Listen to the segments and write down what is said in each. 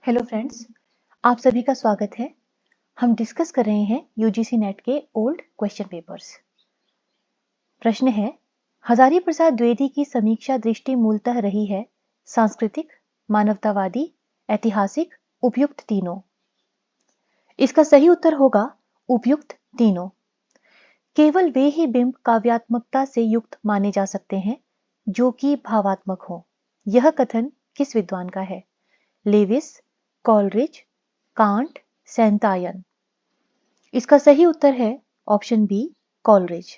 Hello friends, आप सभी का स्वागत है। हम डिस्कस कर रहे हैं यूजीसी नेट के ओल्ड क्वेश्चन पेपर्स। प्रश्न है, हजारी प्रसाद द्विवेदी की समीक्षा दृष्टि मूलतः रही है सांस्कृतिक, मानवतावादी, ऐतिहासिक, उपयुक्त तीनों। इसका सही उत्तर होगा उपयुक्त तीनों। केवल वे ही बिंब काव्यात्मकता से युक्त माने जा सकते हैं जो कि भावात्मक हो। यह कथन किस विद्वान का है? Lewis, Coleridge, Kant, Santayana. इसका सही उत्तर है ऑप्शन बी, कॉलरिज।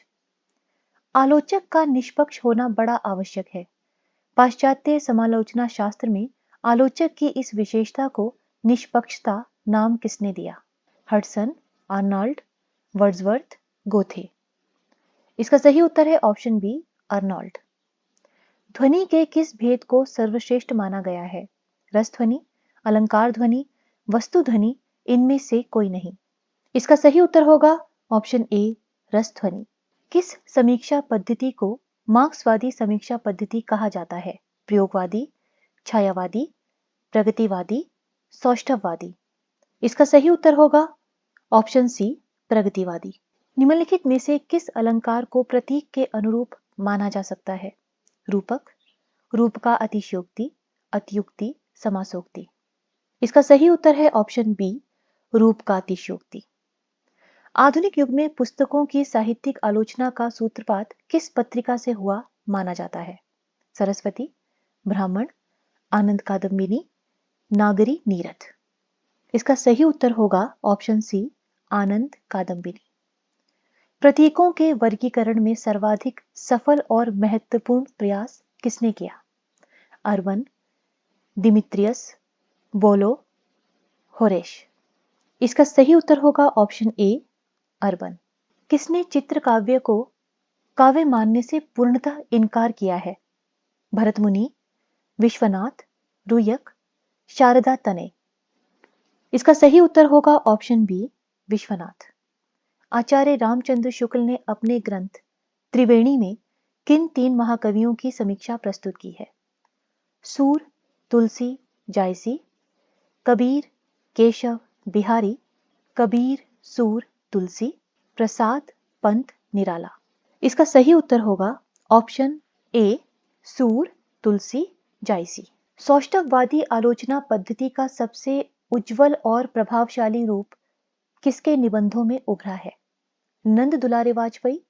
आलोचक का निष्पक्ष होना बड़ा आवश्यक है। पाश्चात्य समालोचना शास्त्र में आलोचक की इस विशेषता को निष्पक्षता नाम किसने दिया? हडसन, आर्नल्ड, वर्ड्सवर्थ, गोथे। इसका सही उत्तर है ऑप्शन बी, आर्नल्ड। ध्वनि के किस भेद को सर्वश्रेष्ठ माना गया है? रस ध्वनि, अलंकार ध्वनि, वस्तु ध्वनि, इनमें से कोई नहीं। इसका सही उत्तर होगा ऑप्शन ए, रस ध्वनि। किस समीक्षा पद्धति को मार्क्सवादी समीक्षा पद्धति कहा जाता है? प्रयोगवादी, छायावादी, प्रगतिवादी, सौष्ठववादी। इसका सही उत्तर होगा ऑप्शन सी, प्रगतिवादी। निम्नलिखित में से किस अलंकार को प्रतीक के अनुरूप माना जा सकता है? रूपक, रूप का अतिशयोक्ति, अतियुक्ति, समासोक्ति। इसका सही उत्तर है ऑप्शन बी, रूप का अतिशयोक्ति। आधुनिक युग में पुस्तकों की साहित्यिक आलोचना का सूत्रपात किस पत्रिका से हुआ माना जाता है? सरस्वती, ब्राह्मण, आनंद कादम्बिनी, नागरी नीरद। इसका सही उत्तर होगा ऑप्शन सी, आनंद कादम्बिनी। प्रतीकों के वर्गीकरण में सर्वाधिक सफल और महत्वपूर्ण प्रयास किसने किया? अर्बन, डिमित्रियस, बोलो, होरेश। इसका सही उत्तर होगा ऑप्शन ए, अर्बन। किसने चित्र काव्य को काव्य मानने से पूर्णतः इनकार किया है? भरत मुनि, विश्वनाथ, रुयक, शारदा तनय। इसका सही उत्तर होगा ऑप्शन बी, विश्वनाथ। आचार्य रामचंद्र शुक्ल ने अपने ग्रंथ त्रिवेणी में किन तीन महाकवियों की समीक्षा प्रस्तुत की है? सूर, तुलसी, जायसी, कबीर, केशव, बिहारी, कबीर, सूर, तुलसी, प्रसाद, पंत, निराला। इसका सही उत्तर होगा ऑप्शन ए, सूर, तुलसी, जायसी। सौष्ठववादी आलोचना पद्धति का सबसे उज्जवल और प्रभावशाली रूप किसके निबंधों में उभरा है? नंद दुलारे वाजपेयी,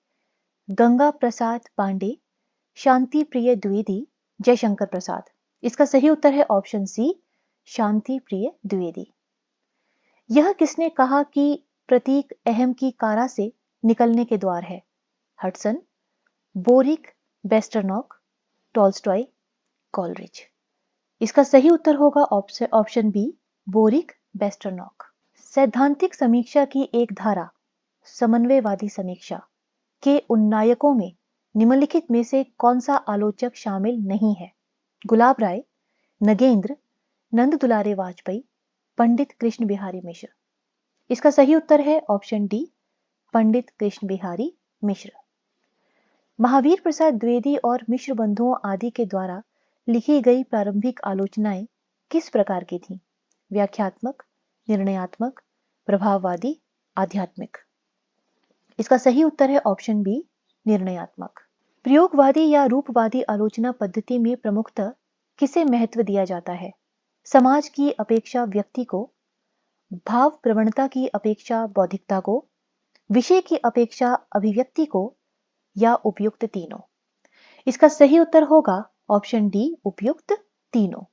गंगा प्रसाद पांडे, शांति प्रिय द्विवेदी, जयशंकर प्रसाद। इसका सही उत्तर है ऑप्शन सी, शांति प्रिय द्विवेदी। यह किसने कहा कि प्रतीक अहम की कारा से निकलने के द्वार है? हडसन, बोरिक, बेस्टरनॉक, टॉल्स्टॉय, कॉलरिज। इसका सही उत्तर होगा ऑप्शन बी, बोरिक, बेस्टरनॉक। सैद्धांतिक समीक्षा की एक धारा, समन्वयवादी समीक्षा के उन्नायकों में निम्नलिखित में से कौन सा आलोचक शामिल नहीं है? गुलाब राय, नगेंद्र, नंद दुलारे वाजपेयी, पंडित कृष्ण बिहारी मिश्र। इसका सही उत्तर है ऑप्शन डी, पंडित कृष्ण बिहारी मिश्र। महावीर प्रसाद द्विवेदी और मिश्र बंधुओं आदि के द्वारा लिखी गई प्रारंभिक आलोचनाएं किस प्रकार की थीं? व्याख्यात्मक, निर्णयात्मक, प्रभाववादी, आध्यात्मिक। इसका सही उत्तर है ऑप्शन बी, निर्णयात्मक। प्रयोगवादी या रूपवादी आलोचना पद्धति में प्रमुखतः किसे महत्व दिया जाता है? समाज की अपेक्षा व्यक्ति को, भाव प्रवणता की अपेक्षा बौद्धिकता को, विषय की अपेक्षा अभिव्यक्ति को, या उपयुक्त तीनों। इसका सही उत्तर होगा ऑप्शन डी, उपयुक्त तीनों।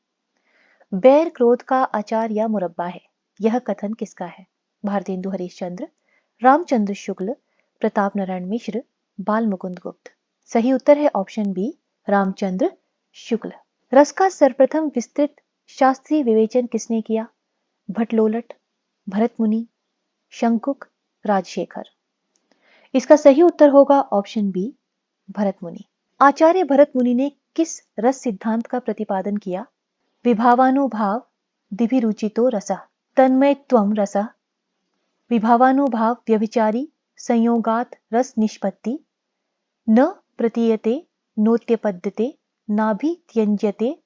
बैर क्रोध का अचार या मुरब्बा है, यह कथन किसका है? भारतेंदु हरिश्चंद्र, रामचंद्र शुक्ल, प्रताप नारायण मिश्र, बाल मुकुंद गुप्त। सही उत्तर है ऑप्शन बी, रामचंद्र शुक्ल। रस का सर्वप्रथम विस्तृत शास्त्रीय विवेचन किसने किया? भट्टलोलट, भरत मुनि, शंकुक, राजशेखर। इसका सही उत्तर होगा ऑप्शन बी, भरत मुनि। आचार्य भरत मुनि ने किस रस सिद्धांत का प्रतिपादन किया? विभावानुभाव दिभिरुचितो रसः, तन्मयत्वं रसः, विभावानुभाव व्यभिचारी संयोगात रस निष्पत्ति, न प्रतीयते नोत्यपद्यते नाभित्यंज्यते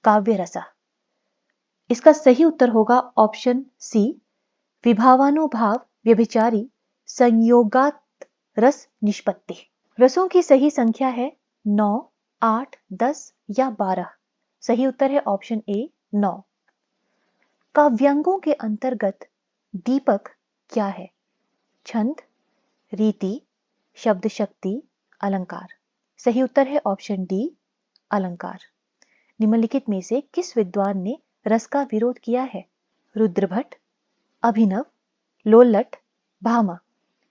काव्य रसः। इसका सही उत्तर होगा ऑप्शन सी, विभावानुभाव व्यभिचारी संयोगात रस निष्पत्ति। रसों की सही संख्या है 9, 8, 10 या 12। सही उत्तर है ऑप्शन ए 9। काव्यांगों के अंतर्गत दीपक क्या है? छंद, रीति, शब्द शक्ति, अलंकार। सही उत्तर है ऑप्शन डी, अलंकार। निम्नलिखित में से किस विद्वान ने रस का विरोध किया है? रुद्रभट्ट, अभिनव, लोल्लट, भामा।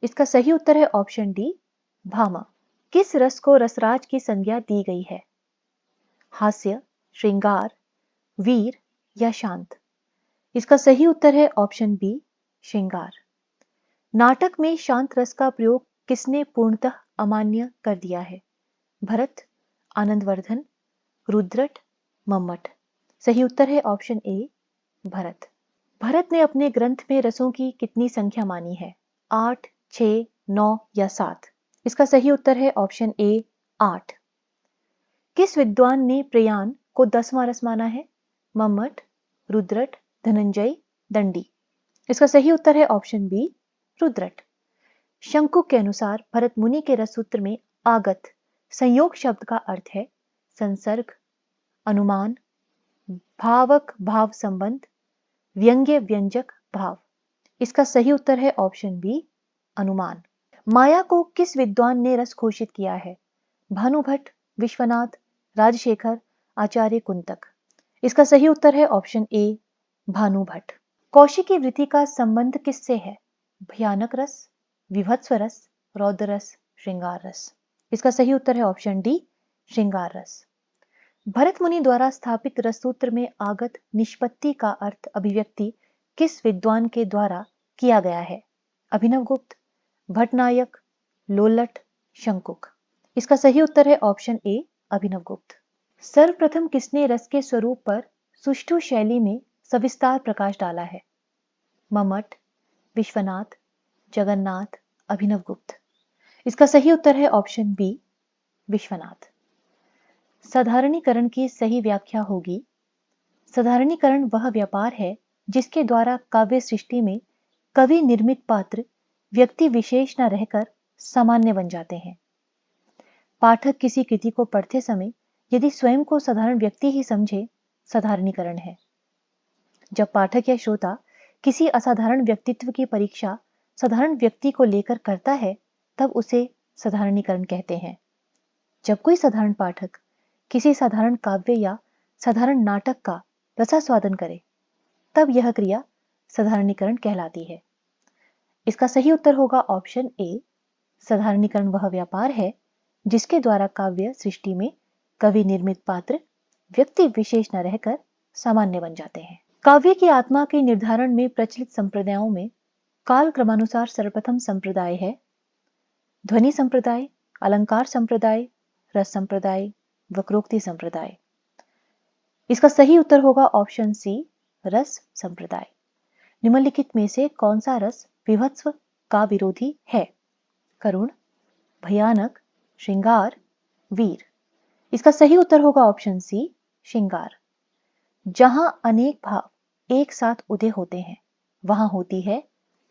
इसका सही उत्तर है ऑप्शन डी, भामा। किस रस को रसराज की संज्ञा दी गई है? हास्य, श्रृंगार, वीर या शांत। इसका सही उत्तर है ऑप्शन बी, श्रृंगार। नाटक में शांत रस का प्रयोग किसने पूर्णतः अमान्य कर दिया है? भरत, आनंदवर्धन, रुद्रट, मम्मट। सही उत्तर है ऑप्शन ए, भरत। भरत ने अपने ग्रंथ में रसों की कितनी संख्या मानी है? 8, 6, 9 या 7। इसका सही उत्तर है ऑप्शन ए, 8। किस विद्वान ने प्रयाण को 10वां रस माना है? मम्मट, रुद्रट, धनंजय, दंडी। इसका सही उत्तर है ऑप्शन बी, रुद्रट। शंकुक के अनुसार भरत मुनि के रस सूत्र में आगत संयोग शब्द का अर्थ है संसर्ग, अनुमान, भावक भाव संबंध, व्यंग्य व्यंजक भाव। इसका सही उत्तर है ऑप्शन बी, अनुमान। माया को किस विद्वान ने रस घोषित किया है? भानुभट्ट, विश्वनाथ, राजशेखर, आचार्य कुंतक। इसका सही उत्तर है ऑप्शन ए, भानुभट्ट। कौशिकी वृत्ति का संबंध किससे है? भयानक रस, विभत्स रस, रौद्र रस, श्रृंगार रस। इसका सही उत्तर है ऑप्शन डी, श्रृंगार रस। भरत मुनि द्वारा स्थापित रस सूत्र में आगत निष्पत्ति का अर्थ अभिव्यक्ति किस विद्वान के द्वारा किया गया है? अभिनवगुप्त, भट्टनायक, लोल्लट, शंकुक। इसका सही उत्तर है ऑप्शन ए, अभिनवगुप्त। सर्वप्रथम किसने रस के स्वरूप पर सुष्ठु शैली में सविस्तार प्रकाश डाला है? मम्मट, विश्वनाथ, जगन्नाथ, अभिनवगुप्त। इसका सही उत्तर है ऑप्शन बी, विश्वनाथ। साधारणीकरण की सही व्याख्या होगी, साधारणीकरण वह व्यापार है जिसके द्वारा काव्य सृष्टि में कवि निर्मित पात्र व्यक्ति विशेष न रहकर सामान्य बन जाते हैं। पाठक किसी कृति को पढ़ते समय यदि स्वयं को साधारण व्यक्ति ही समझे, साधारणीकरण है। जब पाठक या श्रोता किसी असाधारण व्यक्तित्व की परीक्षा साधारण व्यक्ति को लेकर करता है, तब उसे साधारणीकरण कहते हैं। जब कोई साधारण पाठक किसी साधारण काव्य या साधारण नाटक का रसास्वादन करे, तब यह क्रिया साधारणीकरण कहलाती है। इसका सही उत्तर होगा ऑप्शन ए, साधारणीकरण वह व्यापार है जिसके द्वारा काव्य सृष्टि में कवि निर्मित पात्र व्यक्ति विशेष न रहकर सामान्य बन जाते हैं। काव्य की आत्मा के निर्धारण में प्रचलित संप्रदायों में काल क्रमानुसार सर्वप्रथम संप्रदाय है ध्वनि संप्रदाय, अलंकार संप्रदाय, रस संप्रदाय, वक्रोक्ति संप्रदाय। इसका सही उत्तर होगा ऑप्शन सी, रस संप्रदाय। निम्नलिखित में से कौन सा रस विभत्स का विरोधी है? करुण, भयानक, श्रृंगार, वीर। इसका सही उत्तर होगा ऑप्शन सी, श्रृंगार। जहां अनेक भाव एक साथ उदय होते हैं, वहां होती है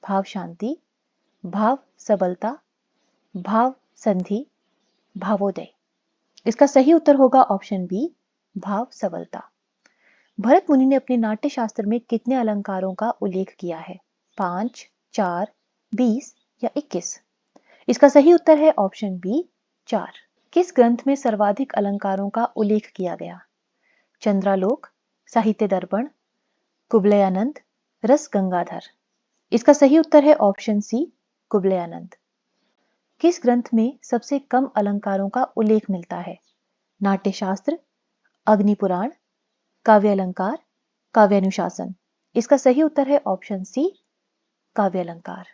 भाव शांति, भाव सबलता, भाव संधि, भावोदय। इसका सही उत्तर होगा ऑप्शन बी, भाव सबलता। भरत मुनि ने अपने नाट्य शास्त्र में कितने अलंकारों का उल्लेख किया है? 5, 4, 20 या 21। इसका सही उत्तर है ऑप्शन बी, 4। किस ग्रंथ में सर्वाधिक अलंकारों का उल्लेख किया गया? चंद्रालोक, साहित्य दर्पण, कुवलयानंद, रस गंगाधर। इसका सही उत्तर है ऑप्शन सी, कुवलयानंद। किस ग्रंथ में सबसे कम अलंकारों का उल्लेख मिलता है? नाट्यशास्त्र, अग्निपुराण, काव्य अलंकार, काव्यानुशासन। इसका सही उत्तर है ऑप्शन सी, काव्य अलंकार।